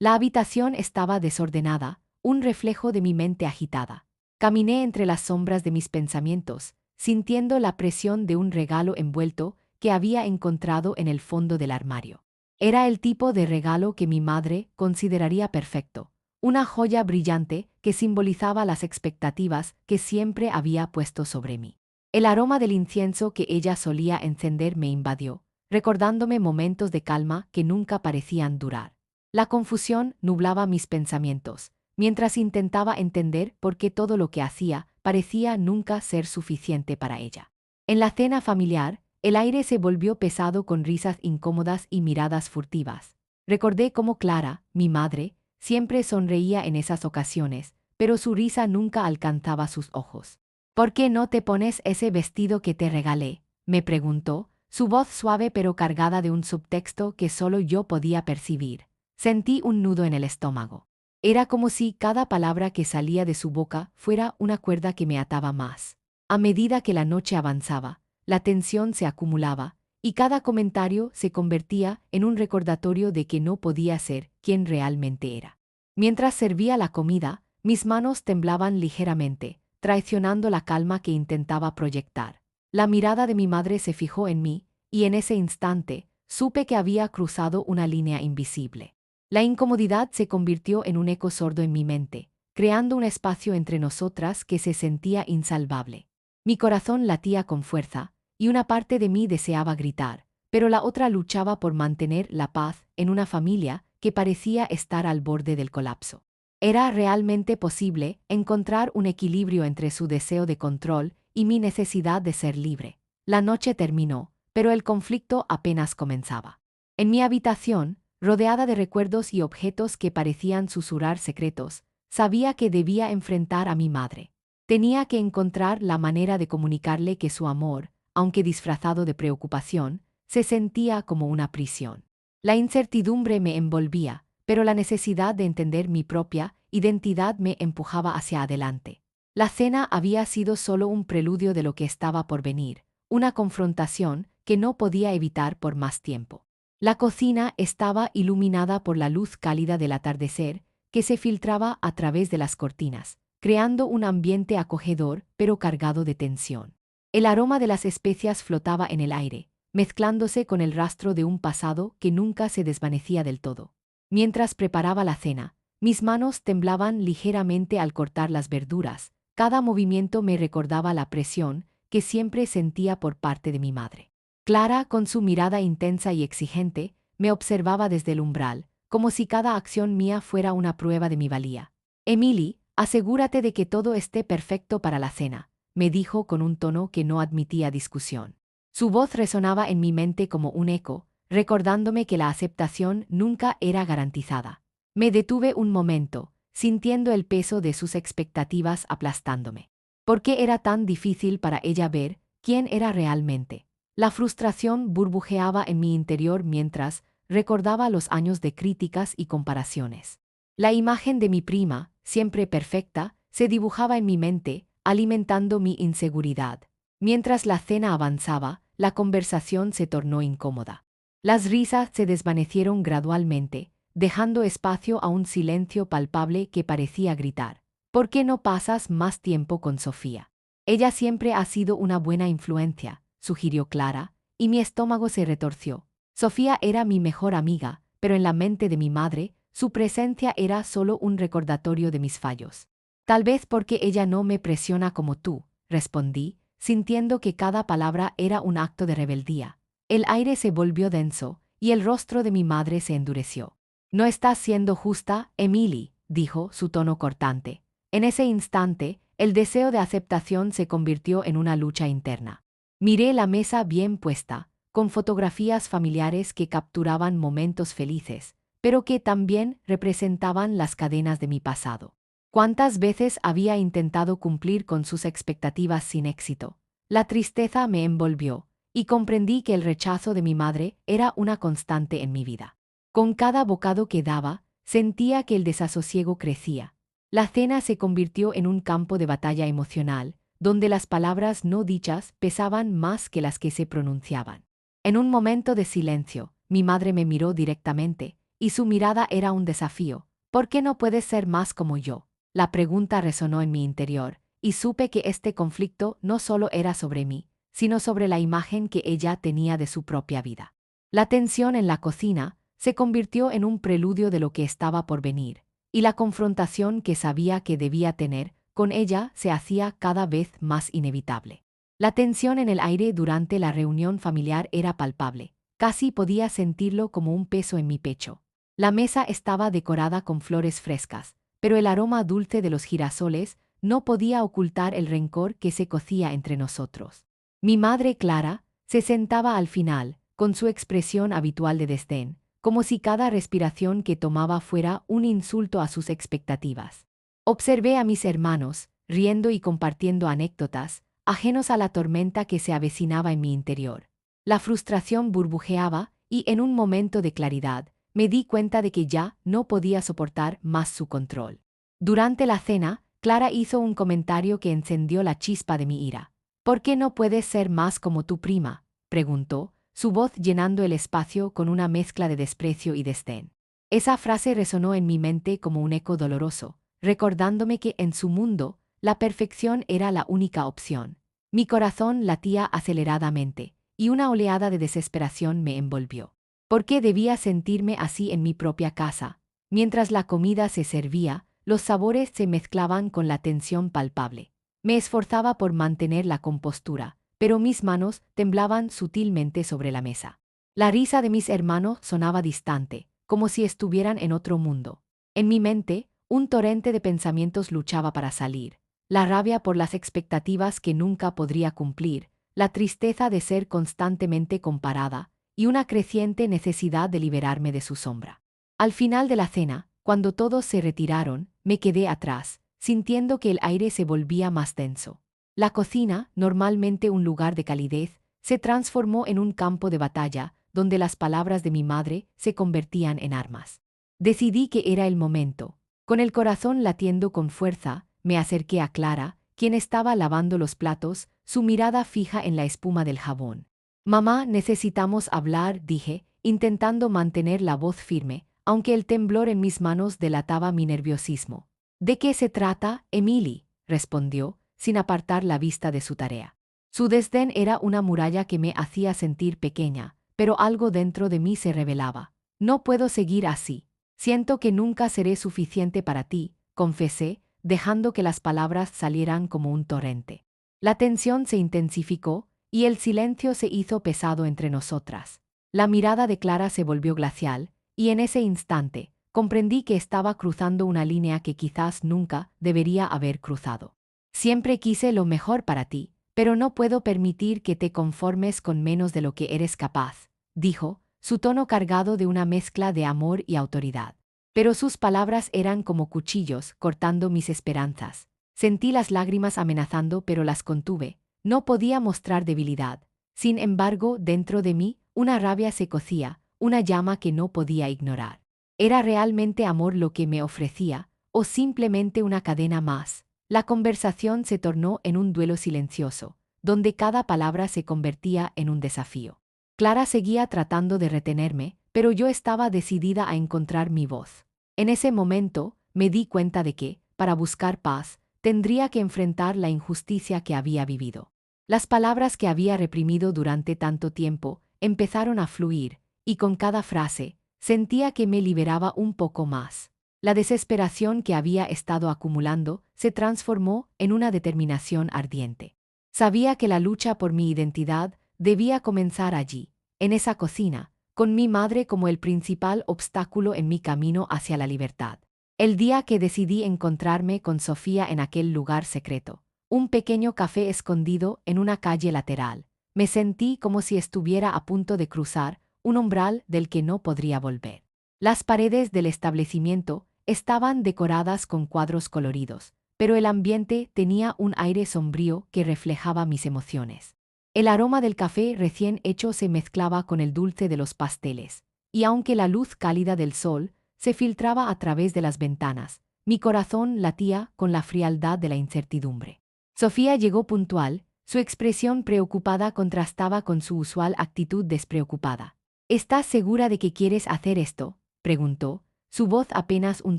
La habitación estaba desordenada, un reflejo de mi mente agitada. Caminé entre las sombras de mis pensamientos, sintiendo la presión de un regalo envuelto que había encontrado en el fondo del armario. Era el tipo de regalo que mi madre consideraría perfecto, una joya brillante que simbolizaba las expectativas que siempre había puesto sobre mí. El aroma del incienso que ella solía encender me invadió, recordándome momentos de calma que nunca parecían durar. La confusión nublaba mis pensamientos, mientras intentaba entender por qué todo lo que hacía parecía nunca ser suficiente para ella. En la cena familiar, el aire se volvió pesado con risas incómodas y miradas furtivas. Recordé cómo Clara, mi madre, siempre sonreía en esas ocasiones, pero su risa nunca alcanzaba sus ojos. ¿Por qué no te pones ese vestido que te regalé?, me preguntó, su voz suave pero cargada de un subtexto que solo yo podía percibir. Sentí un nudo en el estómago. Era como si cada palabra que salía de su boca fuera una cuerda que me ataba más. A medida que la noche avanzaba, la tensión se acumulaba, y cada comentario se convertía en un recordatorio de que no podía ser quien realmente era. Mientras servía la comida, mis manos temblaban ligeramente, traicionando la calma que intentaba proyectar. La mirada de mi madre se fijó en mí, y en ese instante, supe que había cruzado una línea invisible. La incomodidad se convirtió en un eco sordo en mi mente, creando un espacio entre nosotras que se sentía insalvable. Mi corazón latía con fuerza, y una parte de mí deseaba gritar, pero la otra luchaba por mantener la paz en una familia que parecía estar al borde del colapso. ¿Era realmente posible encontrar un equilibrio entre su deseo de control y mi necesidad de ser libre? La noche terminó, pero el conflicto apenas comenzaba. En mi habitación, rodeada de recuerdos y objetos que parecían susurrar secretos, sabía que debía enfrentar a mi madre. Tenía que encontrar la manera de comunicarle que su amor, aunque disfrazado de preocupación, se sentía como una prisión. La incertidumbre me envolvía, pero la necesidad de entender mi propia identidad me empujaba hacia adelante. La cena había sido solo un preludio de lo que estaba por venir, una confrontación que no podía evitar por más tiempo. La cocina estaba iluminada por la luz cálida del atardecer que se filtraba a través de las cortinas, creando un ambiente acogedor pero cargado de tensión. El aroma de las especias flotaba en el aire, mezclándose con el rastro de un pasado que nunca se desvanecía del todo. Mientras preparaba la cena, mis manos temblaban ligeramente al cortar las verduras. Cada movimiento me recordaba la presión que siempre sentía por parte de mi madre. Clara, con su mirada intensa y exigente, me observaba desde el umbral, como si cada acción mía fuera una prueba de mi valía. Emily, asegúrate de que todo esté perfecto para la cena, me dijo con un tono que no admitía discusión. Su voz resonaba en mi mente como un eco, recordándome que la aceptación nunca era garantizada. Me detuve un momento, sintiendo el peso de sus expectativas aplastándome. ¿Por qué era tan difícil para ella ver quién era realmente? La frustración burbujeaba en mi interior mientras recordaba los años de críticas y comparaciones. La imagen de mi prima, siempre perfecta, se dibujaba en mi mente, alimentando mi inseguridad. Mientras la cena avanzaba, la conversación se tornó incómoda. Las risas se desvanecieron gradualmente, dejando espacio a un silencio palpable que parecía gritar. ¿Por qué no pasas más tiempo con Sofía? Ella siempre ha sido una buena influencia, sugirió Clara, y mi estómago se retorció. Sofía era mi mejor amiga, pero en la mente de mi madre, su presencia era solo un recordatorio de mis fallos. Tal vez porque ella no me presiona como tú, respondí, sintiendo que cada palabra era un acto de rebeldía. El aire se volvió denso, y el rostro de mi madre se endureció. No estás siendo justa, Emily, dijo, su tono cortante. En ese instante, el deseo de aceptación se convirtió en una lucha interna. Miré la mesa bien puesta, con fotografías familiares que capturaban momentos felices, pero que también representaban las cadenas de mi pasado. ¿Cuántas veces había intentado cumplir con sus expectativas sin éxito? La tristeza me envolvió, y comprendí que el rechazo de mi madre era una constante en mi vida. Con cada bocado que daba, sentía que el desasosiego crecía. La cena se convirtió en un campo de batalla emocional, donde las palabras no dichas pesaban más que las que se pronunciaban. En un momento de silencio, mi madre me miró directamente, y su mirada era un desafío. ¿Por qué no puedes ser más como yo? La pregunta resonó en mi interior, y supe que este conflicto no solo era sobre mí, sino sobre la imagen que ella tenía de su propia vida. La tensión en la cocina se convirtió en un preludio de lo que estaba por venir, y la confrontación que sabía que debía tener con ella se hacía cada vez más inevitable. La tensión en el aire durante la reunión familiar era palpable. Casi podía sentirlo como un peso en mi pecho. La mesa estaba decorada con flores frescas, pero el aroma dulce de los girasoles no podía ocultar el rencor que se cocía entre nosotros. Mi madre Clara se sentaba al final, con su expresión habitual de desdén, como si cada respiración que tomaba fuera un insulto a sus expectativas. Observé a mis hermanos, riendo y compartiendo anécdotas, ajenos a la tormenta que se avecinaba en mi interior. La frustración burbujeaba y en un momento de claridad me di cuenta de que ya no podía soportar más su control. Durante la cena, Clara hizo un comentario que encendió la chispa de mi ira. ¿Por qué no puedes ser más como tu prima?, preguntó, su voz llenando el espacio con una mezcla de desprecio y desdén. Esa frase resonó en mi mente como un eco doloroso, recordándome que en su mundo, la perfección era la única opción. Mi corazón latía aceleradamente, y una oleada de desesperación me envolvió. ¿Por qué debía sentirme así en mi propia casa? Mientras la comida se servía, los sabores se mezclaban con la tensión palpable. Me esforzaba por mantener la compostura, pero mis manos temblaban sutilmente sobre la mesa. La risa de mis hermanos sonaba distante, como si estuvieran en otro mundo. En mi mente, un torrente de pensamientos luchaba para salir. La rabia por las expectativas que nunca podría cumplir, la tristeza de ser constantemente comparada, y una creciente necesidad de liberarme de su sombra. Al final de la cena, cuando todos se retiraron, me quedé atrás, sintiendo que el aire se volvía más denso. La cocina, normalmente un lugar de calidez, se transformó en un campo de batalla, donde las palabras de mi madre se convertían en armas. Decidí que era el momento. Con el corazón latiendo con fuerza, me acerqué a Clara, quien estaba lavando los platos, su mirada fija en la espuma del jabón. Mamá, necesitamos hablar, dije, intentando mantener la voz firme, aunque el temblor en mis manos delataba mi nerviosismo. ¿De qué se trata, Emily?, respondió, sin apartar la vista de su tarea. Su desdén era una muralla que me hacía sentir pequeña, pero algo dentro de mí se rebelaba. No puedo seguir así. Siento que nunca seré suficiente para ti, confesé, dejando que las palabras salieran como un torrente. La tensión se intensificó, y el silencio se hizo pesado entre nosotras. La mirada de Clara se volvió glacial, y en ese instante, comprendí que estaba cruzando una línea que quizás nunca debería haber cruzado. Siempre quise lo mejor para ti, pero no puedo permitir que te conformes con menos de lo que eres capaz, dijo, su tono cargado de una mezcla de amor y autoridad. Pero sus palabras eran como cuchillos cortando mis esperanzas. Sentí las lágrimas amenazando, pero las contuve. No podía mostrar debilidad. Sin embargo, dentro de mí, una rabia se cocía, una llama que no podía ignorar. ¿Era realmente amor lo que me ofrecía, o simplemente una cadena más? La conversación se tornó en un duelo silencioso, donde cada palabra se convertía en un desafío. Clara seguía tratando de retenerme, pero yo estaba decidida a encontrar mi voz. En ese momento, me di cuenta de que, para buscar paz, tendría que enfrentar la injusticia que había vivido. Las palabras que había reprimido durante tanto tiempo empezaron a fluir, y con cada frase, sentía que me liberaba un poco más. La desesperación que había estado acumulando se transformó en una determinación ardiente. Sabía que la lucha por mi identidad debía comenzar allí, en esa cocina, con mi madre como el principal obstáculo en mi camino hacia la libertad. El día que decidí encontrarme con Sofía en aquel lugar secreto, un pequeño café escondido en una calle lateral, me sentí como si estuviera a punto de cruzar un umbral del que no podría volver. Las paredes del establecimiento estaban decoradas con cuadros coloridos, pero el ambiente tenía un aire sombrío que reflejaba mis emociones. El aroma del café recién hecho se mezclaba con el dulce de los pasteles, y aunque la luz cálida del sol se filtraba a través de las ventanas, mi corazón latía con la frialdad de la incertidumbre. Sofía llegó puntual, su expresión preocupada contrastaba con su usual actitud despreocupada. ¿Estás segura de que quieres hacer esto?, preguntó, su voz apenas un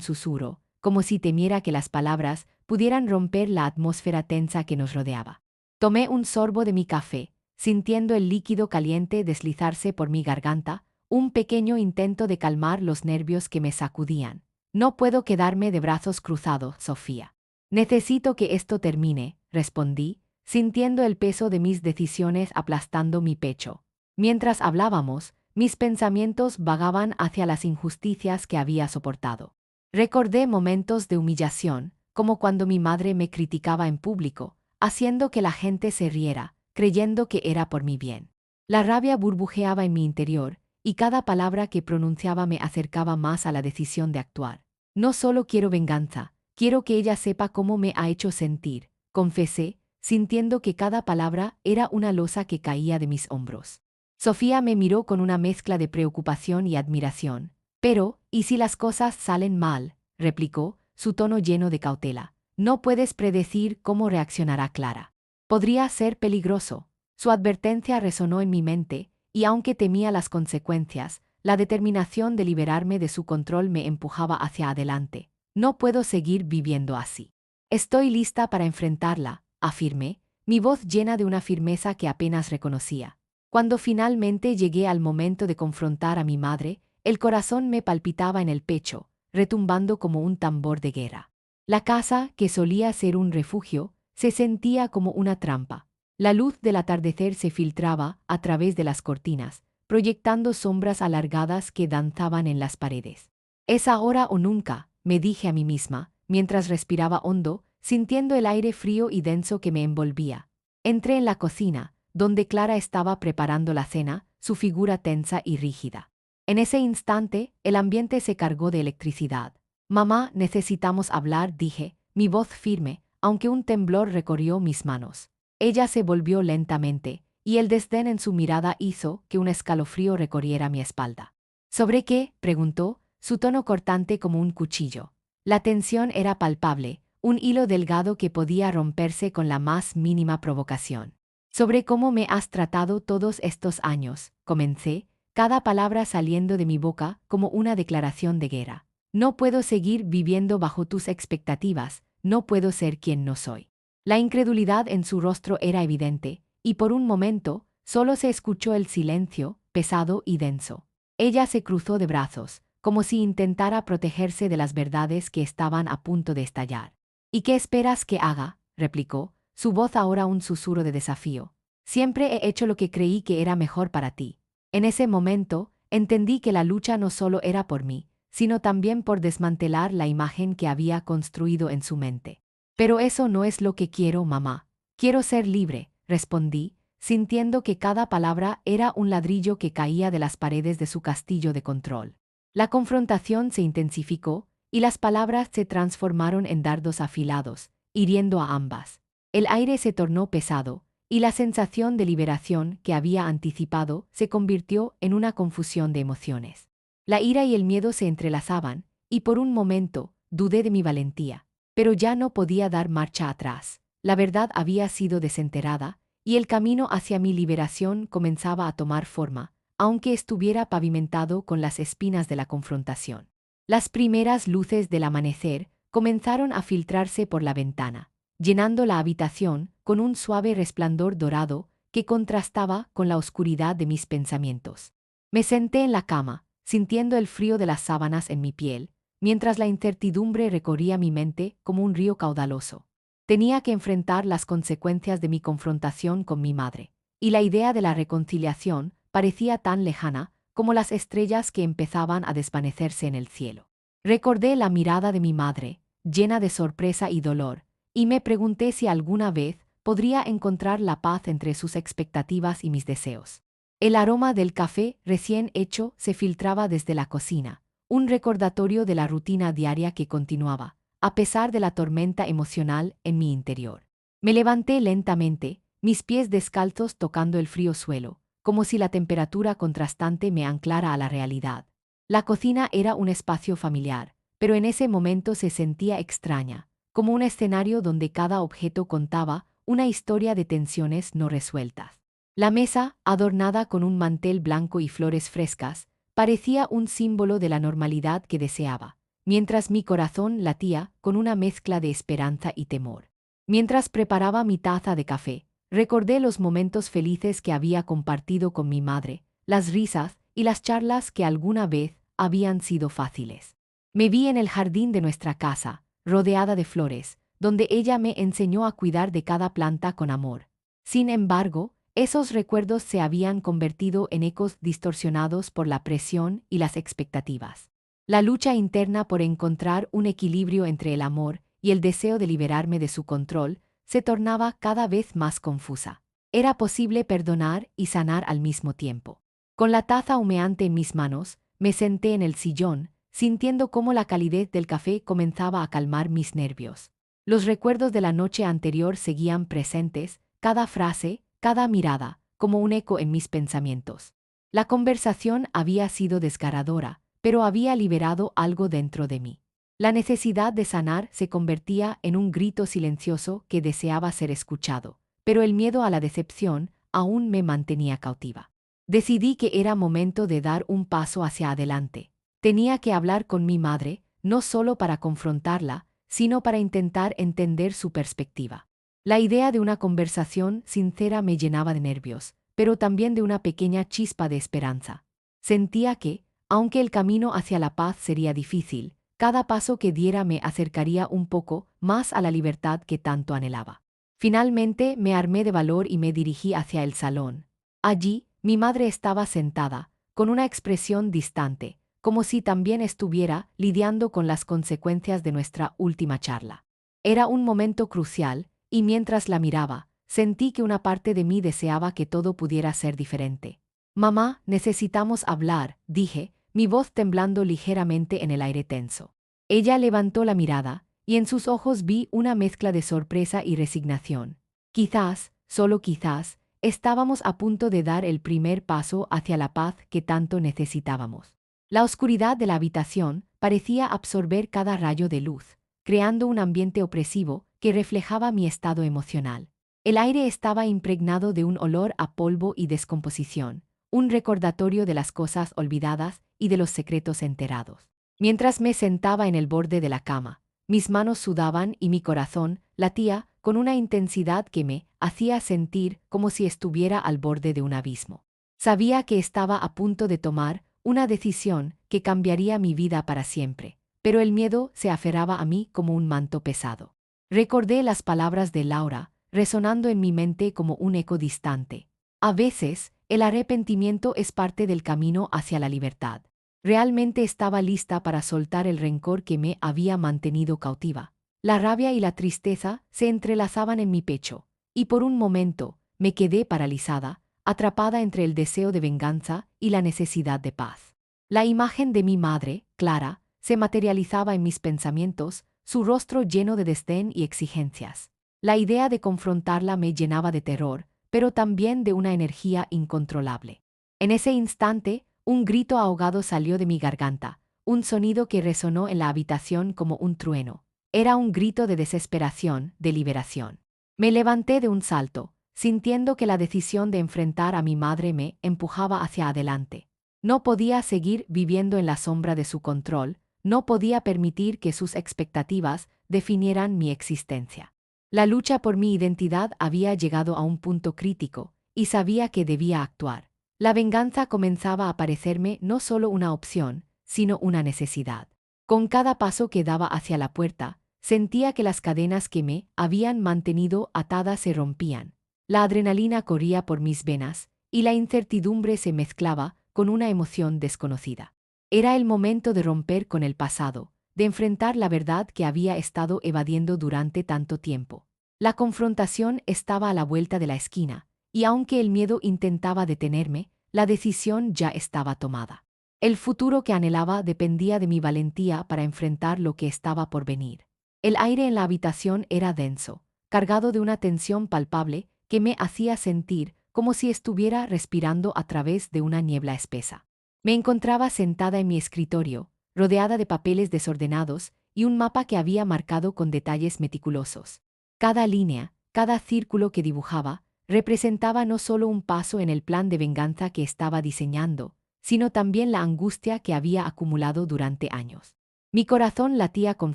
susurro, como si temiera que las palabras pudieran romper la atmósfera tensa que nos rodeaba. Tomé un sorbo de mi café, sintiendo el líquido caliente deslizarse por mi garganta, un pequeño intento de calmar los nervios que me sacudían. No puedo quedarme de brazos cruzados, Sofía. Necesito que esto termine, respondí, sintiendo el peso de mis decisiones aplastando mi pecho. Mientras hablábamos, mis pensamientos vagaban hacia las injusticias que había soportado. Recordé momentos de humillación, como cuando mi madre me criticaba en público, haciendo que la gente se riera, creyendo que era por mi bien. La rabia burbujeaba en mi interior, y cada palabra que pronunciaba me acercaba más a la decisión de actuar. No solo quiero venganza, quiero que ella sepa cómo me ha hecho sentir, confesé, sintiendo que cada palabra era una losa que caía de mis hombros. Sofía me miró con una mezcla de preocupación y admiración. Pero, ¿y si las cosas salen mal?, replicó, su tono lleno de cautela. No puedes predecir cómo reaccionará Clara. Podría ser peligroso. Su advertencia resonó en mi mente, y aunque temía las consecuencias, la determinación de liberarme de su control me empujaba hacia adelante. No puedo seguir viviendo así. Estoy lista para enfrentarla, afirmé, mi voz llena de una firmeza que apenas reconocía. Cuando finalmente llegué al momento de confrontar a mi madre, el corazón me palpitaba en el pecho, retumbando como un tambor de guerra. La casa, que solía ser un refugio, se sentía como una trampa. La luz del atardecer se filtraba a través de las cortinas, proyectando sombras alargadas que danzaban en las paredes. Es ahora o nunca, me dije a mí misma, mientras respiraba hondo, sintiendo el aire frío y denso que me envolvía. Entré en la cocina, donde Clara estaba preparando la cena, su figura tensa y rígida. En ese instante, el ambiente se cargó de electricidad. Mamá, necesitamos hablar, dije, mi voz firme, aunque un temblor recorrió mis manos. Ella se volvió lentamente, y el desdén en su mirada hizo que un escalofrío recorriera mi espalda. ¿Sobre qué?, preguntó, su tono cortante como un cuchillo. La tensión era palpable, un hilo delgado que podía romperse con la más mínima provocación. Sobre cómo me has tratado todos estos años, comencé, cada palabra saliendo de mi boca como una declaración de guerra. No puedo seguir viviendo bajo tus expectativas, no puedo ser quien no soy. La incredulidad en su rostro era evidente, y por un momento, solo se escuchó el silencio, pesado y denso. Ella se cruzó de brazos, como si intentara protegerse de las verdades que estaban a punto de estallar. ¿Y qué esperas que haga?, replicó, su voz ahora un susurro de desafío. Siempre he hecho lo que creí que era mejor para ti. En ese momento, entendí que la lucha no solo era por mí, sino también por desmantelar la imagen que había construido en su mente. Pero eso no es lo que quiero, mamá. Quiero ser libre, respondí, sintiendo que cada palabra era un ladrillo que caía de las paredes de su castillo de control. La confrontación se intensificó, y las palabras se transformaron en dardos afilados, hiriendo a ambas. El aire se tornó pesado, y la sensación de liberación que había anticipado se convirtió en una confusión de emociones. La ira y el miedo se entrelazaban, y por un momento dudé de mi valentía, pero ya no podía dar marcha atrás. La verdad había sido desenterrada, y el camino hacia mi liberación comenzaba a tomar forma, aunque estuviera pavimentado con las espinas de la confrontación. Las primeras luces del amanecer comenzaron a filtrarse por la ventana, llenando la habitación con un suave resplandor dorado que contrastaba con la oscuridad de mis pensamientos. Me senté en la cama, sintiendo el frío de las sábanas en mi piel, mientras la incertidumbre recorría mi mente como un río caudaloso. Tenía que enfrentar las consecuencias de mi confrontación con mi madre, y la idea de la reconciliación parecía tan lejana como las estrellas que empezaban a desvanecerse en el cielo. Recordé la mirada de mi madre, llena de sorpresa y dolor, y me pregunté si alguna vez podría encontrar la paz entre sus expectativas y mis deseos. El aroma del café recién hecho se filtraba desde la cocina, un recordatorio de la rutina diaria que continuaba, a pesar de la tormenta emocional en mi interior. Me levanté lentamente, mis pies descalzos tocando el frío suelo, como si la temperatura contrastante me anclara a la realidad. La cocina era un espacio familiar, pero en ese momento se sentía extraña, como un escenario donde cada objeto contaba una historia de tensiones no resueltas. La mesa, adornada con un mantel blanco y flores frescas, Parecía un símbolo de la normalidad que deseaba, mientras mi corazón latía con una mezcla de esperanza y temor. Mientras preparaba mi taza de café, recordé los momentos felices que había compartido con mi madre, las risas y las charlas que alguna vez habían sido fáciles. Me vi en el jardín de nuestra casa, rodeada de flores, donde ella me enseñó a cuidar de cada planta con amor. Sin embargo, esos recuerdos se habían convertido en ecos distorsionados por la presión y las expectativas. La lucha interna por encontrar un equilibrio entre el amor y el deseo de liberarme de su control se tornaba cada vez más confusa. Era posible perdonar y sanar al mismo tiempo. Con la taza humeante en mis manos, me senté en el sillón, sintiendo cómo la calidez del café comenzaba a calmar mis nervios. Los recuerdos de la noche anterior seguían presentes, cada frase, cada mirada, como un eco en mis pensamientos. La conversación había sido desgarradora, pero había liberado algo dentro de mí. La necesidad de sanar se convertía en un grito silencioso que deseaba ser escuchado, pero el miedo a la decepción aún me mantenía cautiva. Decidí que era momento de dar un paso hacia adelante. Tenía que hablar con mi madre, no solo para confrontarla, sino para intentar entender su perspectiva. La idea de una conversación sincera me llenaba de nervios, pero también de una pequeña chispa de esperanza. Sentía que, aunque el camino hacia la paz sería difícil, cada paso que diera me acercaría un poco más a la libertad que tanto anhelaba. Finalmente me armé de valor y me dirigí hacia el salón. Allí, mi madre estaba sentada, con una expresión distante, como si también estuviera lidiando con las consecuencias de nuestra última charla. Era un momento crucial, y mientras la miraba, sentí que una parte de mí deseaba que todo pudiera ser diferente. Mamá, necesitamos hablar, dije, mi voz temblando ligeramente en el aire tenso. Ella levantó la mirada, y en sus ojos vi una mezcla de sorpresa y resignación. Quizás, solo quizás, estábamos a punto de dar el primer paso hacia la paz que tanto necesitábamos. La oscuridad de la habitación parecía absorber cada rayo de luz, creando un ambiente opresivo que reflejaba mi estado emocional. El aire estaba impregnado de un olor a polvo y descomposición, un recordatorio de las cosas olvidadas y de los secretos enterrados. Mientras me sentaba en el borde de la cama, mis manos sudaban y mi corazón latía con una intensidad que me hacía sentir como si estuviera al borde de un abismo. Sabía que estaba a punto de tomar una decisión que cambiaría mi vida para siempre, pero el miedo se aferraba a mí como un manto pesado. Recordé las palabras de Laura, resonando en mi mente como un eco distante. A veces, el arrepentimiento es parte del camino hacia la libertad. Realmente estaba lista para soltar el rencor que me había mantenido cautiva. La rabia y la tristeza se entrelazaban en mi pecho, y por un momento me quedé paralizada, atrapada entre el deseo de venganza y la necesidad de paz. La imagen de mi madre, Clara, se materializaba en mis pensamientos, su rostro lleno de desdén y exigencias. La idea de confrontarla me llenaba de terror, pero también de una energía incontrolable. En ese instante, un grito ahogado salió de mi garganta, un sonido que resonó en la habitación como un trueno. Era un grito de desesperación, de liberación. Me levanté de un salto, sintiendo que la decisión de enfrentar a mi madre me empujaba hacia adelante. No podía seguir viviendo en la sombra de su control, no podía permitir que sus expectativas definieran mi existencia. La lucha por mi identidad había llegado a un punto crítico, y sabía que debía actuar. La venganza comenzaba a parecerme no solo una opción, sino una necesidad. Con cada paso que daba hacia la puerta, sentía que las cadenas que me habían mantenido atada se rompían. La adrenalina corría por mis venas, y la incertidumbre se mezclaba con una emoción desconocida. Era el momento de romper con el pasado, de enfrentar la verdad que había estado evadiendo durante tanto tiempo. La confrontación estaba a la vuelta de la esquina, y aunque el miedo intentaba detenerme, la decisión ya estaba tomada. El futuro que anhelaba dependía de mi valentía para enfrentar lo que estaba por venir. El aire en la habitación era denso, cargado de una tensión palpable que me hacía sentir como si estuviera respirando a través de una niebla espesa. Me encontraba sentada en mi escritorio, rodeada de papeles desordenados y un mapa que había marcado con detalles meticulosos. Cada línea, cada círculo que dibujaba, representaba no solo un paso en el plan de venganza que estaba diseñando, sino también la angustia que había acumulado durante años. Mi corazón latía con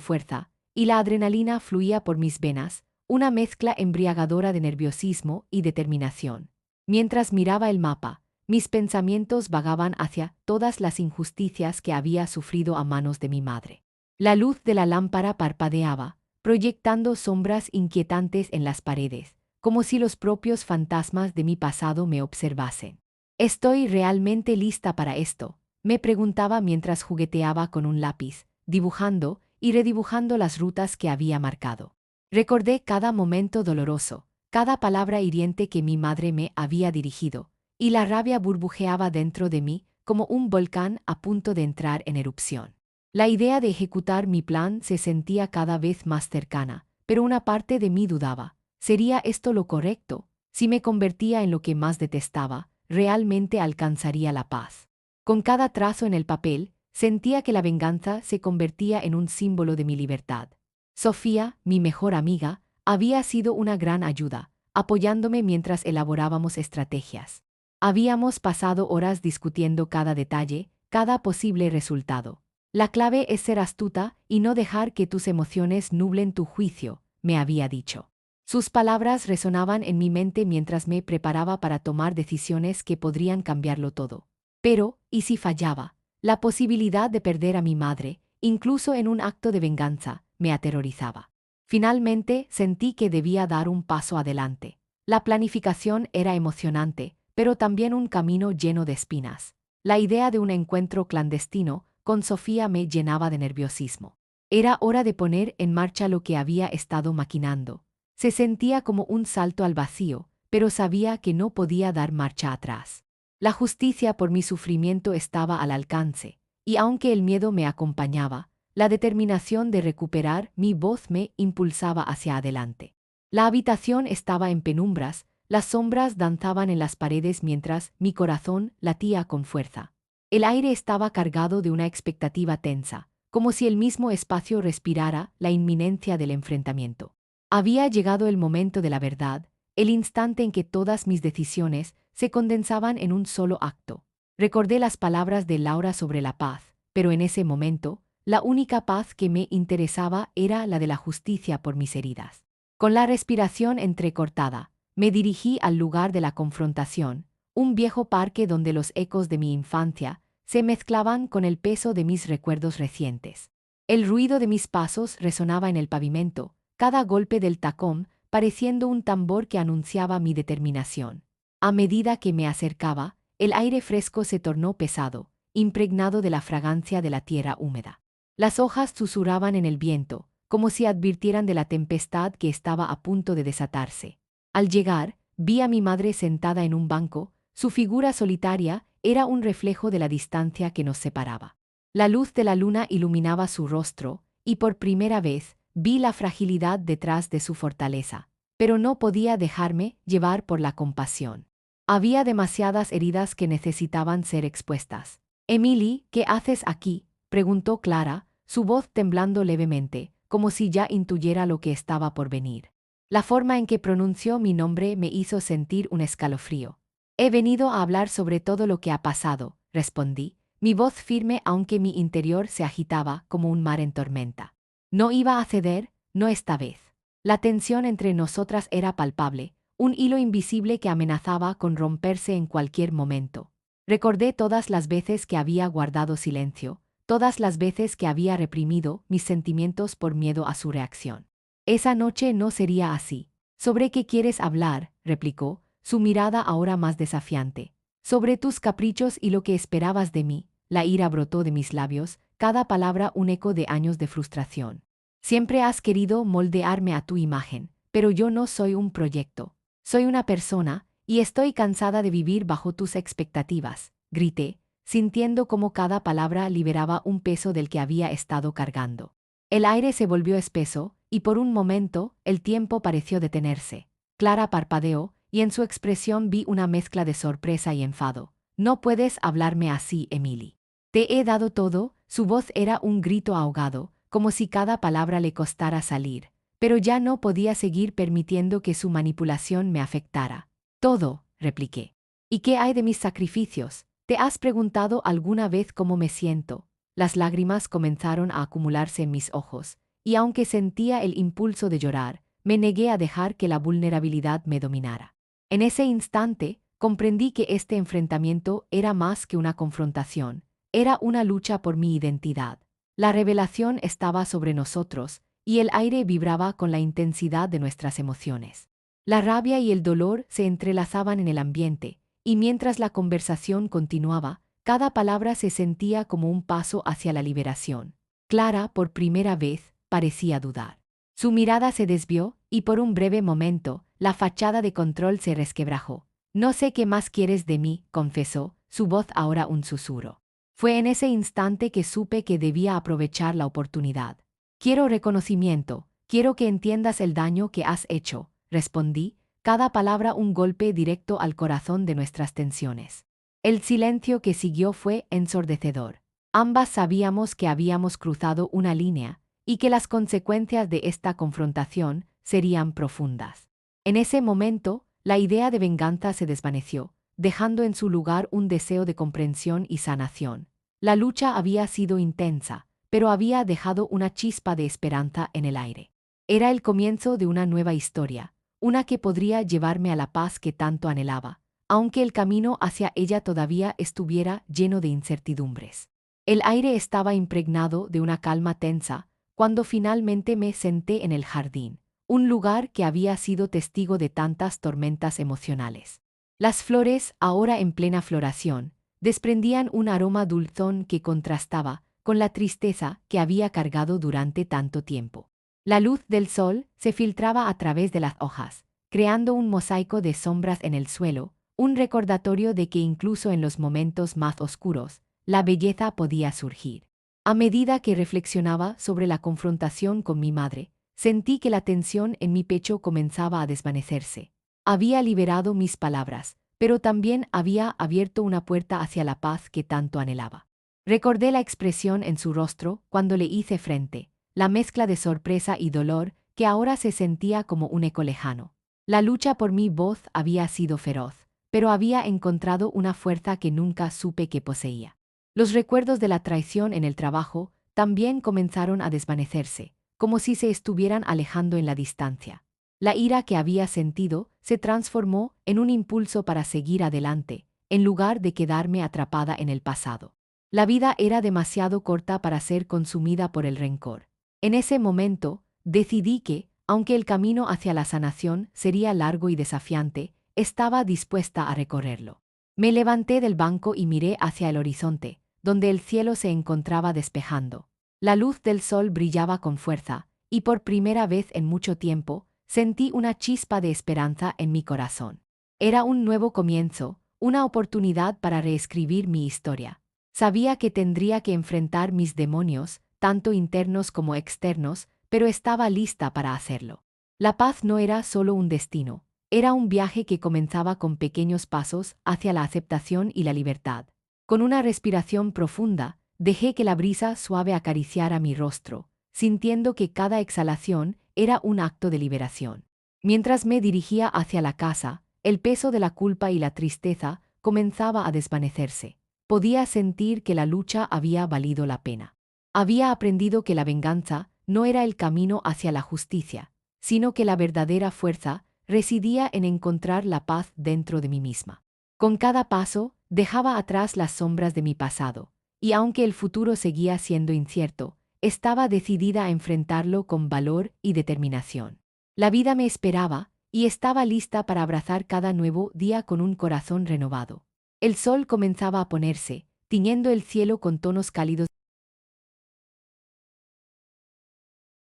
fuerza, y la adrenalina fluía por mis venas, una mezcla embriagadora de nerviosismo y determinación. Mientras miraba el mapa, mis pensamientos vagaban hacia todas las injusticias que había sufrido a manos de mi madre. La luz de la lámpara parpadeaba, proyectando sombras inquietantes en las paredes, como si los propios fantasmas de mi pasado me observasen. ¿Estoy realmente lista para esto?, me preguntaba mientras jugueteaba con un lápiz, dibujando y redibujando las rutas que había marcado. Recordé cada momento doloroso, cada palabra hiriente que mi madre me había dirigido, y la rabia burbujeaba dentro de mí como un volcán a punto de entrar en erupción. La idea de ejecutar mi plan se sentía cada vez más cercana, pero una parte de mí dudaba. ¿Sería esto lo correcto? Si me convertía en lo que más detestaba, ¿realmente alcanzaría la paz? Con cada trazo en el papel, sentía que la venganza se convertía en un símbolo de mi libertad. Sofía, mi mejor amiga, había sido una gran ayuda, apoyándome mientras elaborábamos estrategias. Habíamos pasado horas discutiendo cada detalle, cada posible resultado. La clave es ser astuta y no dejar que tus emociones nublen tu juicio, me había dicho. Sus palabras resonaban en mi mente mientras me preparaba para tomar decisiones que podrían cambiarlo todo. Pero, ¿y si fallaba? La posibilidad de perder a mi madre, incluso en un acto de venganza, me aterrorizaba. Finalmente, sentí que debía dar un paso adelante. La planificación era emocionante, pero también un camino lleno de espinas. La idea de un encuentro clandestino con Sofía me llenaba de nerviosismo. Era hora de poner en marcha lo que había estado maquinando. Se sentía como un salto al vacío, pero sabía que no podía dar marcha atrás. La justicia por mi sufrimiento estaba al alcance, y aunque el miedo me acompañaba, la determinación de recuperar mi voz me impulsaba hacia adelante. La habitación estaba en penumbras, las sombras danzaban en las paredes mientras mi corazón latía con fuerza. El aire estaba cargado de una expectativa tensa, como si el mismo espacio respirara la inminencia del enfrentamiento. Había llegado el momento de la verdad, el instante en que todas mis decisiones se condensaban en un solo acto. Recordé las palabras de Laura sobre la paz, pero en ese momento, la única paz que me interesaba era la de la justicia por mis heridas. Con la respiración entrecortada, me dirigí al lugar de la confrontación, un viejo parque donde los ecos de mi infancia se mezclaban con el peso de mis recuerdos recientes. El ruido de mis pasos resonaba en el pavimento, cada golpe del tacón pareciendo un tambor que anunciaba mi determinación. A medida que me acercaba, el aire fresco se tornó pesado, impregnado de la fragancia de la tierra húmeda. Las hojas susurraban en el viento, como si advirtieran de la tempestad que estaba a punto de desatarse. Al llegar, vi a mi madre sentada en un banco, su figura solitaria era un reflejo de la distancia que nos separaba. La luz de la luna iluminaba su rostro, y por primera vez vi la fragilidad detrás de su fortaleza, pero no podía dejarme llevar por la compasión. Había demasiadas heridas que necesitaban ser expuestas. «Emily, ¿qué haces aquí?», preguntó Clara, su voz temblando levemente, como si ya intuyera lo que estaba por venir. La forma en que pronunció mi nombre me hizo sentir un escalofrío. «He venido a hablar sobre todo lo que ha pasado», respondí, mi voz firme aunque mi interior se agitaba como un mar en tormenta. No iba a ceder, no esta vez. La tensión entre nosotras era palpable, un hilo invisible que amenazaba con romperse en cualquier momento. Recordé todas las veces que había guardado silencio, todas las veces que había reprimido mis sentimientos por miedo a su reacción. Esa noche no sería así. «¿Sobre qué quieres hablar?», replicó, su mirada ahora más desafiante. «Sobre tus caprichos y lo que esperabas de mí». La ira brotó de mis labios, cada palabra un eco de años de frustración. «Siempre has querido moldearme a tu imagen, pero yo no soy un proyecto. Soy una persona, y estoy cansada de vivir bajo tus expectativas», grité, sintiendo cómo cada palabra liberaba un peso del que había estado cargando. El aire se volvió espeso, y por un momento, el tiempo pareció detenerse. Clara parpadeó, y en su expresión vi una mezcla de sorpresa y enfado. «No puedes hablarme así, Emily. Te he dado todo», su voz era un grito ahogado, como si cada palabra le costara salir, pero ya no podía seguir permitiendo que su manipulación me afectara. «Todo», repliqué. «¿Y qué hay de mis sacrificios?», ¿Te has preguntado alguna vez cómo me siento? Las lágrimas comenzaron a acumularse en mis ojos, y aunque sentía el impulso de llorar, me negué a dejar que la vulnerabilidad me dominara. En ese instante, comprendí que este enfrentamiento era más que una confrontación, era una lucha por mi identidad. La revelación estaba sobre nosotros, y el aire vibraba con la intensidad de nuestras emociones. La rabia y el dolor se entrelazaban en el ambiente, y mientras la conversación continuaba, cada palabra se sentía como un paso hacia la liberación. Clara, por primera vez, parecía dudar. Su mirada se desvió, y por un breve momento, la fachada de control se resquebrajó. No sé qué más quieres de mí, confesó, su voz ahora un susurro. Fue en ese instante que supe que debía aprovechar la oportunidad. Quiero reconocimiento, quiero que entiendas el daño que has hecho, respondí, cada palabra un golpe directo al corazón de nuestras tensiones. El silencio que siguió fue ensordecedor. Ambas sabíamos que habíamos cruzado una línea y que las consecuencias de esta confrontación serían profundas. En ese momento, la idea de venganza se desvaneció, dejando en su lugar un deseo de comprensión y sanación. La lucha había sido intensa, pero había dejado una chispa de esperanza en el aire. Era el comienzo de una nueva historia, una que podría llevarme a la paz que tanto anhelaba, aunque el camino hacia ella todavía estuviera lleno de incertidumbres. El aire estaba impregnado de una calma tensa cuando finalmente me senté en el jardín, un lugar que había sido testigo de tantas tormentas emocionales. Las flores, ahora en plena floración, desprendían un aroma dulzón que contrastaba con la tristeza que había cargado durante tanto tiempo. La luz del sol se filtraba a través de las hojas, creando un mosaico de sombras en el suelo, un recordatorio de que incluso en los momentos más oscuros, la belleza podía surgir. A medida que reflexionaba sobre la confrontación con mi madre, sentí que la tensión en mi pecho comenzaba a desvanecerse. Había liberado mis palabras, pero también había abierto una puerta hacia la paz que tanto anhelaba. Recordé la expresión en su rostro cuando le hice frente, la mezcla de sorpresa y dolor que ahora se sentía como un eco lejano. La lucha por mi voz había sido feroz, pero había encontrado una fuerza que nunca supe que poseía. Los recuerdos de la traición en el trabajo también comenzaron a desvanecerse, como si se estuvieran alejando en la distancia. La ira que había sentido se transformó en un impulso para seguir adelante, en lugar de quedarme atrapada en el pasado. La vida era demasiado corta para ser consumida por el rencor. En ese momento, decidí que, aunque el camino hacia la sanación sería largo y desafiante, estaba dispuesta a recorrerlo. Me levanté del banco y miré hacia el horizonte, donde el cielo se encontraba despejando. La luz del sol brillaba con fuerza, y por primera vez en mucho tiempo, sentí una chispa de esperanza en mi corazón. Era un nuevo comienzo, una oportunidad para reescribir mi historia. Sabía que tendría que enfrentar mis demonios, tanto internos como externos, pero estaba lista para hacerlo. La paz no era solo un destino, era un viaje que comenzaba con pequeños pasos hacia la aceptación y la libertad. Con una respiración profunda, dejé que la brisa suave acariciara mi rostro, sintiendo que cada exhalación era un acto de liberación. Mientras me dirigía hacia la casa, el peso de la culpa y la tristeza comenzaba a desvanecerse. Podía sentir que la lucha había valido la pena. Había aprendido que la venganza no era el camino hacia la justicia, sino que la verdadera fuerza residía en encontrar la paz dentro de mí misma. Con cada paso, dejaba atrás las sombras de mi pasado, y aunque el futuro seguía siendo incierto, estaba decidida a enfrentarlo con valor y determinación. La vida me esperaba, y estaba lista para abrazar cada nuevo día con un corazón renovado. El sol comenzaba a ponerse, tiñendo el cielo con tonos cálidos